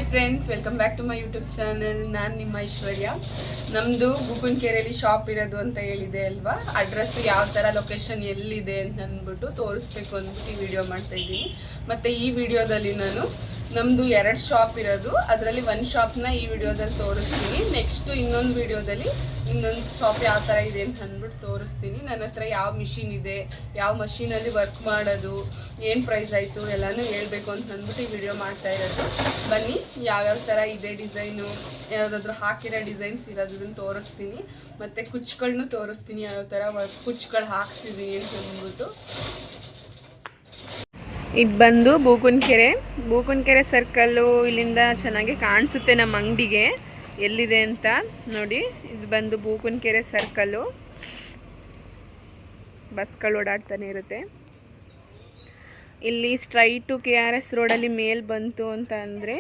Hi friends, welcome back to my YouTube channel. ನಾನು ನಿಮ್ಮ ಐಶ್ವರ್ಯ. ನಮ್ಮದು ಬೂಕನಕೆರೆಯಲ್ಲಿ ಶಾಪ್ ಇರೋದು ಅಂತ ಹೇಳಿದೆ ಅಲ್ವಾ. ಅಡ್ರೆಸ್ ಯಾವ ಥರ ಲೊಕೇಶನ್ ಎಲ್ಲಿದೆ ಅಂತ ಅಂದ್ಬಿಟ್ಟು ತೋರಿಸ್ಬೇಕು ಅಂದ್ಬಿಟ್ಟು ಈ ವಿಡಿಯೋ ಮಾಡ್ತಾಯಿದ್ದೀನಿ. ಮತ್ತು ಈ ವಿಡಿಯೋದಲ್ಲಿ ನಾನು ನಮ್ಮದು 2 ಶಾಪ್ ಇರೋದು, ಅದರಲ್ಲಿ ಒಂದು ಶಾಪ್ನ ಈ ವಿಡಿಯೋದಲ್ಲಿ ತೋರಿಸ್ತೀನಿ. ನೆಕ್ಸ್ಟು ಇನ್ನೊಂದು ವಿಡಿಯೋದಲ್ಲಿ ಇನ್ನೊಂದು ಶಾಪ್ ಯಾವ ಥರ ಇದೆ ಅಂತ ಅಂದ್ಬಿಟ್ಟು ತೋರಿಸ್ತೀನಿ. ನನ್ನ ಹತ್ರ ಯಾವ ಮಿಷಿನ್ ಇದೆ, ಯಾವ ಮಷೀನಲ್ಲಿ ವರ್ಕ್ ಮಾಡೋದು, ಏನು ಪ್ರೈಸ್ ಆಯಿತು ಎಲ್ಲನೂ ಹೇಳಬೇಕು ಅಂತ ಅಂದ್ಬಿಟ್ಟು ಈ ವಿಡಿಯೋ ಮಾಡ್ತಾ ಇರೋದು. ಬನ್ನಿ, ಯಾವ್ಯಾವ ಥರ ಇದೆ ಡಿಸೈನು, ಯಾವುದಾದ್ರೂ ಹಾಕಿರೋ ಡಿಸೈನ್ಸ್ ಇರೋದನ್ನು ತೋರಿಸ್ತೀನಿ. ಮತ್ತು ಕುಚ್ಚುಗಳನ್ನೂ ತೋರಿಸ್ತೀನಿ, ಯಾವ್ಯಾವ ಥರ ಕುಚ್ಚುಗಳು ಹಾಕ್ಸಿದ್ದೀನಿ ಅಂತ ಅಂದ್ಬಿಟ್ಟು. ಇದು ಬಂದು ಬೂಕನಕೆರೆ ಸರ್ಕಲ್ಲು. ಇಲ್ಲಿಂದ ಚೆನ್ನಾಗಿ ಕಾಣಿಸುತ್ತೆ ನಮ್ಮ ಅಂಗಡಿಗೆ ಎಲ್ಲಿದೆ ಅಂತ ನೋಡಿ. ಇದು ಬಂದು ಬೂಕನಕೆರೆ ಸರ್ಕಲ್ಲು. ಬಸ್ಗಳು ಓಡಾಡ್ತಾನೆ ಇರುತ್ತೆ. ಇಲ್ಲಿ ಸ್ಟ್ರೈಟು KRS ರೋಡಲ್ಲಿ ಮೇಲ್ ಬಂತು ಅಂತ ಅಂದರೆ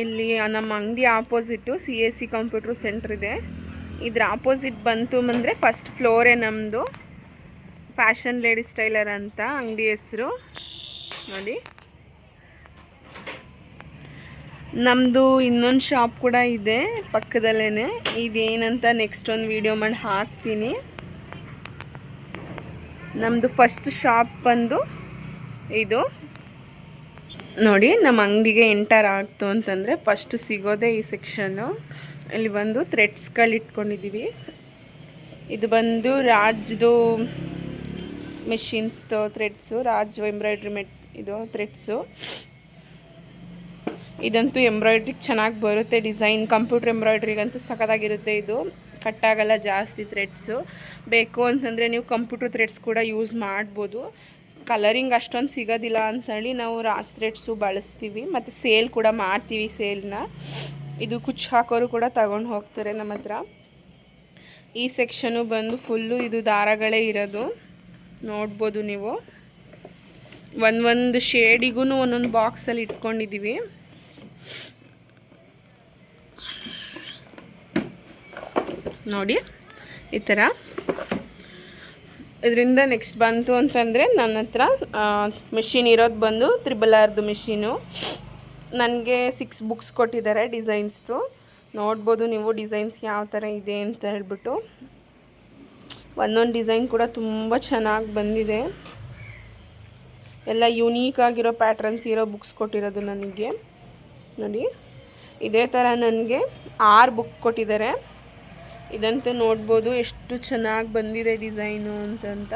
ಇಲ್ಲಿ ನಮ್ಮ ಅಂಗಡಿ ಆಪೋಸಿಟ್ಟು CSC ಕಂಪ್ಯೂಟ್ರ್ ಸೆಂಟ್ರ್ ಇದೆ. ಇದ್ರ ಆಪೋಸಿಟ್ ಬಂತು ಅಂದರೆ ಫಸ್ಟ್ ಫ್ಲೋರೇ ನಮ್ಮದು ಫ್ಯಾಷನ್ ಲೇಡೀಸ್ ಟೈಲರ್ ಅಂತ ಅಂಗಡಿ ಹೆಸರು ನೋಡಿ. ನಮ್ಮದು ಇನ್ನೊಂದು ಶಾಪ್ ಕೂಡ ಇದೆ ಪಕ್ಕದಲ್ಲೇ. ಇದೇನಂತ ನೆಕ್ಸ್ಟ್ ಒಂದು ವಿಡಿಯೋ ಮಾಡಿ ಹಾಕ್ತೀನಿ. ನಮ್ಮದು ಫಸ್ಟ್ ಶಾಪ್ ಬಂದು ಇದು ನೋಡಿ. ನಮ್ಮ ಅಂಗಡಿಗೆ ಎಂಟರ್ ಆಗ್ತು ಅಂತಂದರೆ ಫಸ್ಟ್ ಸಿಗೋದೇ ಈ ಸೆಕ್ಷನ್ನು. ಇಲ್ಲಿ ಬಂದು ಥ್ರೆಡ್ಸ್ಗಳು ಇಟ್ಕೊಂಡಿದ್ದೀವಿ. ಇದು ಬಂದು ರಾಜ್ದು ಮೆಷಿನ್ಸ್ದು ಥ್ರೆಡ್ಸು, ರಾಜ್ ಎಂಬ್ರಾಯ್ಡ್ರಿ ಇದು ಥ್ರೆಡ್ಸು. ಇದಂತೂ ಎಂಬ್ರಾಯ್ಡ್ರಿಗೆ ಚೆನ್ನಾಗಿ ಬರುತ್ತೆ ಡಿಸೈನ್. ಕಂಪ್ಯೂಟರ್ ಎಂಬ್ರಾಯ್ಡ್ರಿಗಂತೂ ಸಖತ್ತಾಗಿರುತ್ತೆ. ಇದು ಕಟ್ಟಾಗಲ್ಲ ಜಾಸ್ತಿ ಥ್ರೆಡ್ಸು. ಬೇಕು ಅಂತಂದರೆ ನೀವು ಕಂಪ್ಯೂಟರ್ ಥ್ರೆಡ್ಸ್ ಕೂಡ ಯೂಸ್ ಮಾಡ್ಬೋದು. ಕಲರಿಂಗ್ ಅಷ್ಟೊಂದು ಸಿಗೋದಿಲ್ಲ ಅಂಥೇಳಿ ನಾವು ರಾಜ್ ಥ್ರೆಡ್ಸು ಬಳಸ್ತೀವಿ. ಮತ್ತು ಸೇಲ್ ಕೂಡ ಮಾಡ್ತೀವಿ ಸೇಲ್ನ. ಇದು ಕುಚ್ಚು ಹಾಕೋರು ಕೂಡ ತಗೊಂಡು ಹೋಗ್ತಾರೆ ನಮ್ಮ ಹತ್ರ. ಈ ಸೆಕ್ಷನು ಬಂದು ಫುಲ್ಲು ಇದು ದಾರಗಳೇ ಇರೋದು ನೋಡ್ಬೋದು ನೀವು. ಒಂದೊಂದು ಶೇಡಿಗೂ ಒಂದೊಂದು ಬಾಕ್ಸಲ್ಲಿ ಇಟ್ಕೊಂಡಿದ್ದೀವಿ. ನೋಡಿ ಈ ಥರ. ಇದರಿಂದ ನೆಕ್ಸ್ಟ್ ಬಂತು ಅಂತಂದರೆ ನನ್ನ ಹತ್ರ ಮಿಷಿನ್ ಇರೋದು ಬಂದು 3R ಮಿಷಿನು. ನನಗೆ 6 ಬುಕ್ಸ್ ಕೊಟ್ಟಿದ್ದಾರೆ ಡಿಸೈನ್ಸ್ದು. ನೋಡ್ಬೋದು ನೀವು ಡಿಸೈನ್ಸ್ ಯಾವ ಥರ ಇದೆ ಅಂತ ಹೇಳ್ಬಿಟ್ಟು. ಒಂದೊಂದು ಡಿಸೈನ್ ಕೂಡ ತುಂಬ ಚೆನ್ನಾಗಿ ಬಂದಿದೆ. ಎಲ್ಲ ಯುನೀಕ್ ಆಗಿರೋ ಪ್ಯಾಟ್ರನ್ಸ್ ಇರೋ ಬುಕ್ಸ್ ಕೊಟ್ಟಿರೋದು ನನಗೆ ನೋಡಿ. ಇದೇ ಥರ ನನಗೆ 6 ಬುಕ್ ಕೊಟ್ಟಿದ್ದಾರೆ. ಇದಂತೆ ನೋಡ್ಬೋದು ಎಷ್ಟು ಚೆನ್ನಾಗಿ ಬಂದಿದೆ ಡಿಸೈನು ಅಂತಂತ.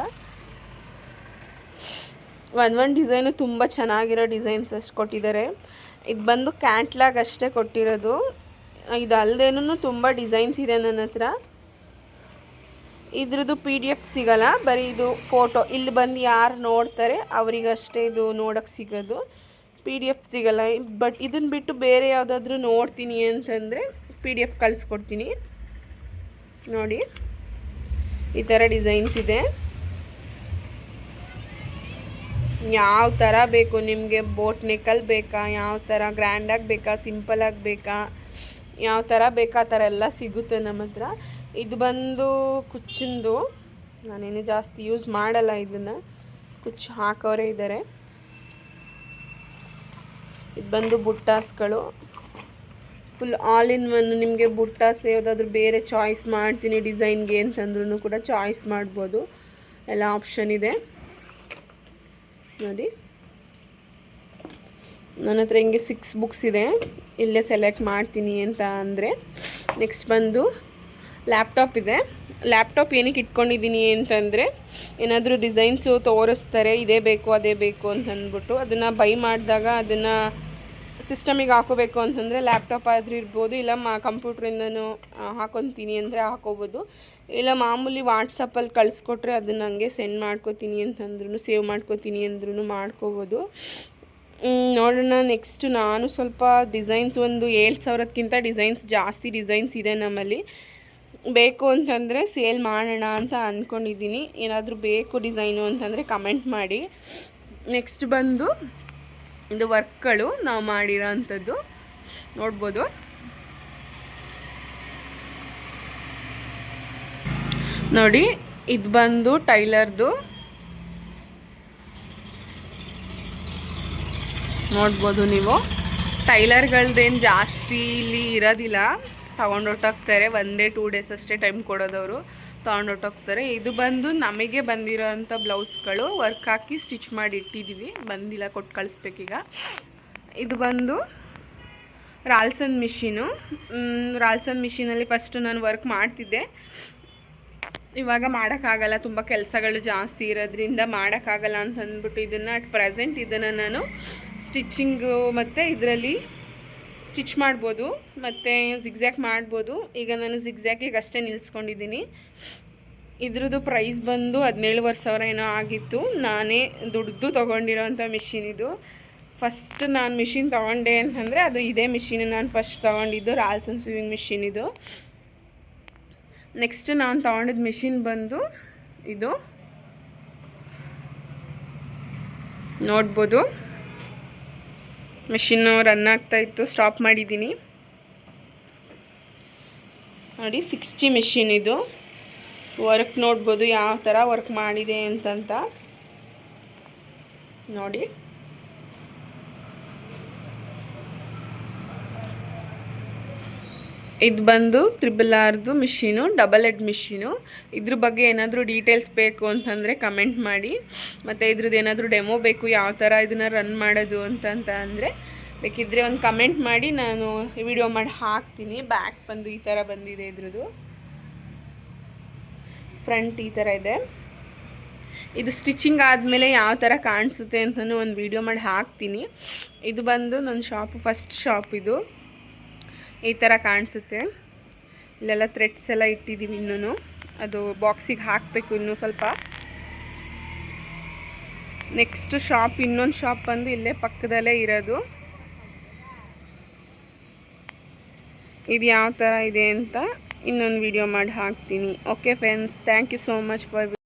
ಒಂದೊಂದು ಡಿಸೈನು ತುಂಬ ಚೆನ್ನಾಗಿರೋ ಡಿಸೈನ್ಸ್ ಅಷ್ಟು ಕೊಟ್ಟಿದ್ದಾರೆ. ಇದು ಬಂದು ಕ್ಯಾಟ್ಲಾಗ್ ಅಷ್ಟೇ ಕೊಟ್ಟಿರೋದು. ಇದಲ್ಲದೇನೂ ತುಂಬ ಡಿಸೈನ್ಸ್ ಇದೆ ನನ್ನ ಹತ್ರ. ಇದ್ರದ್ದು PDF ಸಿಗೋಲ್ಲ, ಬರೀ ಇದು ಫೋಟೋ. ಇಲ್ಲಿ ಬಂದು ಯಾರು ನೋಡ್ತಾರೆ ಅವರಿಗಷ್ಟೇ ಇದು ನೋಡೋಕ್ಕೆ ಸಿಗೋದು. PDF ಸಿಗೋಲ್ಲ. ಬಟ್ ಇದನ್ನು ಬಿಟ್ಟು ಬೇರೆ ಯಾವುದಾದ್ರೂ ನೋಡ್ತೀನಿ ಅಂತಂದರೆ PDF ಕಳಿಸ್ಕೊಡ್ತೀನಿ. ನೋಡಿ ಈ ಥರ ಡಿಸೈನ್ಸ್ ಇದೆ. ಯಾವ ಥರ ಬೇಕು ನಿಮಗೆ, ಬೋಟ್ ನೆಕ್ಕಲ್ಲಿ ಬೇಕಾ, ಯಾವ ಥರ ಗ್ರ್ಯಾಂಡಾಗಿ ಬೇಕಾ, ಸಿಂಪಲಾಗಿ ಬೇಕಾ, ಯಾವ ಥರ ಬೇಕಾ ಆ ಥರ ಎಲ್ಲ ಸಿಗುತ್ತೆ ನಮ್ಮ ಹತ್ರ. ಇದು ಬಂದು ಕುಚ್ಚಿಂದು. ನಾನೇನು ಜಾಸ್ತಿ ಯೂಸ್ ಮಾಡಲ್ಲ ಇದನ್ನು, ಕುಚ್ಚು ಹಾಕೋರೇ ಇದ್ದಾರೆ. ಇದು ಬಂದು ಬುಟ್ಟಾಸ್ಗಳು. Full all in one. ನಿಮಗೆ ಬುಟ್ಟಾಸ್ ಯಾವುದಾದ್ರೂ ಬೇರೆ ಚಾಯ್ಸ್ ಮಾಡ್ತೀನಿ ಡಿಸೈನ್ಗೆ ಅಂತಂದ್ರೂ ಕೂಡ ಚಾಯ್ಸ್ ಮಾಡ್ಬೋದು. ಎಲ್ಲ ಆಪ್ಷನ್ ಇದೆ ನೋಡಿ. ನನ್ನ ಹತ್ರ ಹಿಂಗೆ 6 ಬುಕ್ಸ್ ಇದೆ. ಇಲ್ಲೇ ಸೆಲೆಕ್ಟ್ ಮಾಡ್ತೀನಿ ಅಂತ ಅಂದರೆ. ನೆಕ್ಸ್ಟ್ ಬಂದು ಲ್ಯಾಪ್ಟಾಪ್ ಇದೆ. ಲ್ಯಾಪ್ಟಾಪ್ ಏನಕ್ಕೆ ಇಟ್ಕೊಂಡಿದ್ದೀನಿ ಅಂತಂದರೆ ಏನಾದರೂ ಡಿಸೈನ್ಸು ತೋರಿಸ್ತಾರೆ, ಇದೇ ಬೇಕು ಅದೇ ಬೇಕು ಅಂತಂದ್ಬಿಟ್ಟು ಅದನ್ನು ಬೈ ಮಾಡಿದಾಗ ಅದನ್ನು ಸಿಸ್ಟಮಿಗೆ ಹಾಕೋಬೇಕು ಅಂತಂದರೆ ಲ್ಯಾಪ್ಟಾಪ್ ಆದರೂ ಇರ್ಬೋದು, ಇಲ್ಲ ಕಂಪ್ಯೂಟ್ರಿಂದನೂ ಹಾಕೊತೀನಿ ಅಂದರೆ ಹಾಕೋಬೋದು, ಇಲ್ಲ ಮಾಮೂಲಿ ವಾಟ್ಸಪ್ಪಲ್ಲಿ ಕಳಿಸ್ಕೊಟ್ರೆ ಅದನ್ನು ಹಂಗೆ ಸೆಂಡ್ ಮಾಡ್ಕೋತೀನಿ ಅಂತಂದ್ರೂ, ಸೇವ್ ಮಾಡ್ಕೋತೀನಿ ಅಂದ್ರೂ ಮಾಡ್ಕೋಬೋದು. ನೋಡೋಣ ನೆಕ್ಸ್ಟ್. ನಾನು ಸ್ವಲ್ಪ ಡಿಸೈನ್ಸ್ ಒಂದು 7,000ಕ್ಕಿಂತ ಡಿಸೈನ್ಸ್ ಜಾಸ್ತಿ ಡಿಸೈನ್ಸ್ ಇದೆ ನಮ್ಮಲ್ಲಿ. ಬೇಕು ಅಂತಂದರೆ ಸೇಲ್ ಮಾಡೋಣ ಅಂತ ಅಂದ್ಕೊಂಡಿದ್ದೀನಿ. ಏನಾದರೂ ಬೇಕು ಡಿಸೈನು ಅಂತಂದರೆ ಕಮೆಂಟ್ ಮಾಡಿ. ನೆಕ್ಸ್ಟ್ ಬಂದು ಇದು ವರ್ಕ್ಗಳು ನಾವು ಮಾಡಿರೋ ಅಂಥದ್ದು ನೋಡ್ಬೋದು. ನೋಡಿ ಇದು ಬಂದು ಟೈಲರ್ದು ನೋಡ್ಬೋದು ನೀವು. ಟೈಲರ್ಗಳ್ದೇನು ಜಾಸ್ತಿ ಇಲ್ಲಿ ಇರೋದಿಲ್ಲ, ತೊಗೊಂಡೊಟ್ಟೋಗ್ತಾರೆ. 1-2 ಡೇಸ್ ಅಷ್ಟೇ ಟೈಮ್ ಕೊಡೋದವರು, ತೊಗೊಂಡೊಟ್ಟೋಗ್ತಾರೆ. ಇದು ಬಂದು ನಮಗೆ ಬಂದಿರೋ ಅಂಥ ಬ್ಲೌಸ್ಗಳು ವರ್ಕ್ ಹಾಕಿ ಸ್ಟಿಚ್ ಮಾಡಿ ಇಟ್ಟಿದ್ದೀವಿ, ಬಂದಿಲ್ಲ, ಕೊಟ್ಟು ಕಳಿಸ್ಬೇಕೀಗ. ಇದು ಬಂದು ರಾಲ್ಸನ್ ಮಿಷಿನು. ರಾಲ್ಸನ್ ಮಿಷಿನಲ್ಲಿ ಫಸ್ಟು ನಾನು ವರ್ಕ್ ಮಾಡ್ತಿದ್ದೆ, ಇವಾಗ ಮಾಡೋಕ್ಕಾಗಲ್ಲ, ತುಂಬ ಕೆಲಸಗಳು ಜಾಸ್ತಿ ಇರೋದ್ರಿಂದ ಮಾಡೋಕ್ಕಾಗಲ್ಲ ಅಂತ ಅಂದ್ಬಿಟ್ಟು ಇದನ್ನು ಅಟ್ ಪ್ರೆಸೆಂಟ್ ಇದನ್ನು ನಾನು ಸ್ಟಿಚ್ಚಿಂಗು ಮತ್ತು ಇದರಲ್ಲಿ ಸ್ಟಿಚ್ ಮಾಡ್ಬೋದು ಮತ್ತು ಜಿಗ್ಜ್ಯಾಕ್ ಮಾಡ್ಬೋದು. ಈಗ ನಾನು ಜಿಗ್ಜ್ಯಾಕಿಗೆ ಅಷ್ಟೇ ನಿಲ್ಲಿಸ್ಕೊಂಡಿದ್ದೀನಿ. ಇದ್ರದ್ದು ಪ್ರೈಸ್ ಬಂದು 17,500 ಏನೋ ಆಗಿತ್ತು. ನಾನೇ ದುಡ್ದು ತೊಗೊಂಡಿರೋಂಥ ಮಿಷಿನ್ ಇದು. ಫಸ್ಟ್ ನಾನು ಮಿಷಿನ್ ತೊಗೊಂಡೆ ಅಂತಂದರೆ ಅದು ಇದೇ ಮಿಷಿನ್ ನಾನು ಫಸ್ಟ್ ತೊಗೊಂಡಿದ್ದು, ರಾಲ್ಸನ್ ಸ್ವಿಂಗ್ ಮಿಷಿನ್ ಇದು. ನೆಕ್ಸ್ಟ್ ನಾನು ತೊಗೊಂಡಿದ್ದ ಮಿಷಿನ್ ಬಂದು ಇದು ನೋಡ್ಬೋದು. ಮಿಷಿನ್ನು ರನ್ ಆಗ್ತಾಯಿತ್ತು, ಸ್ಟಾಪ್ ಮಾಡಿದ್ದೀನಿ ನೋಡಿ. 60 ಮಿಷಿನ್ ಇದು. ವರ್ಕ್ ನೋಡ್ಬೋದು ಯಾವ ಥರ ವರ್ಕ್ ಮಾಡಿದೆ ಅಂತಂತ ನೋಡಿ. ಇದು ಬಂದು 3R machine, double head machine. ಇದ್ರ ಬಗ್ಗೆ ಏನಾದರೂ ಡೀಟೇಲ್ಸ್ ಬೇಕು ಅಂತಂದರೆ ಕಮೆಂಟ್ ಮಾಡಿ. ಮತ್ತು ಇದ್ರದ್ದು ಏನಾದರೂ ಡೆಮೋ ಬೇಕು ಯಾವ ಥರ ಇದನ್ನು ರನ್ ಮಾಡೋದು ಅಂತ ಅಂದರೆ ಬೇಕಿದ್ದರೆ ಒಂದು ಕಮೆಂಟ್ ಮಾಡಿ, ನಾನು ವಿಡಿಯೋ ಮಾಡಿ ಹಾಕ್ತೀನಿ. ಬ್ಯಾಕ್ ಬಂದು ಈ ಥರ ಬಂದಿದೆ, ಇದ್ರದ್ದು ಫ್ರಂಟ್ ಈ ಥರ ಇದೆ. ಇದು ಸ್ಟಿಚಿಂಗ್ ಆದಮೇಲೆ ಯಾವ ಥರ ಕಾಣಿಸುತ್ತೆ ಅಂತಲೂ ಒಂದು ವಿಡಿಯೋ ಮಾಡಿ ಹಾಕ್ತೀನಿ. ಇದು ಬಂದು ನನ್ನ ಶಾಪು, ಫಸ್ಟ್ ಶಾಪ್ ಇದು. ಈ ಥರ ಕಾಣಿಸುತ್ತೆ. ಇಲ್ಲೆಲ್ಲ ಥ್ರೆಡ್ಸ್ ಎಲ್ಲ ಇಟ್ಟಿದ್ದೀವಿ, ಇನ್ನೂ ಅದು ಬಾಕ್ಸಿಗೆ ಹಾಕಬೇಕು ಇನ್ನೂ ಸ್ವಲ್ಪ. ನೆಕ್ಸ್ಟ್ ಶಾಪ್, ಇನ್ನೊಂದು ಶಾಪ್ ಬಂದು ಇಲ್ಲೇ ಪಕ್ಕದಲ್ಲೇ ಇರೋದು. ಇದು ಯಾವ ಥರ ಇದೆ ಅಂತ ಇನ್ನೊಂದು ವಿಡಿಯೋ ಮಾಡಿ ಹಾಕ್ತೀನಿ. Okay friends, thank you so much for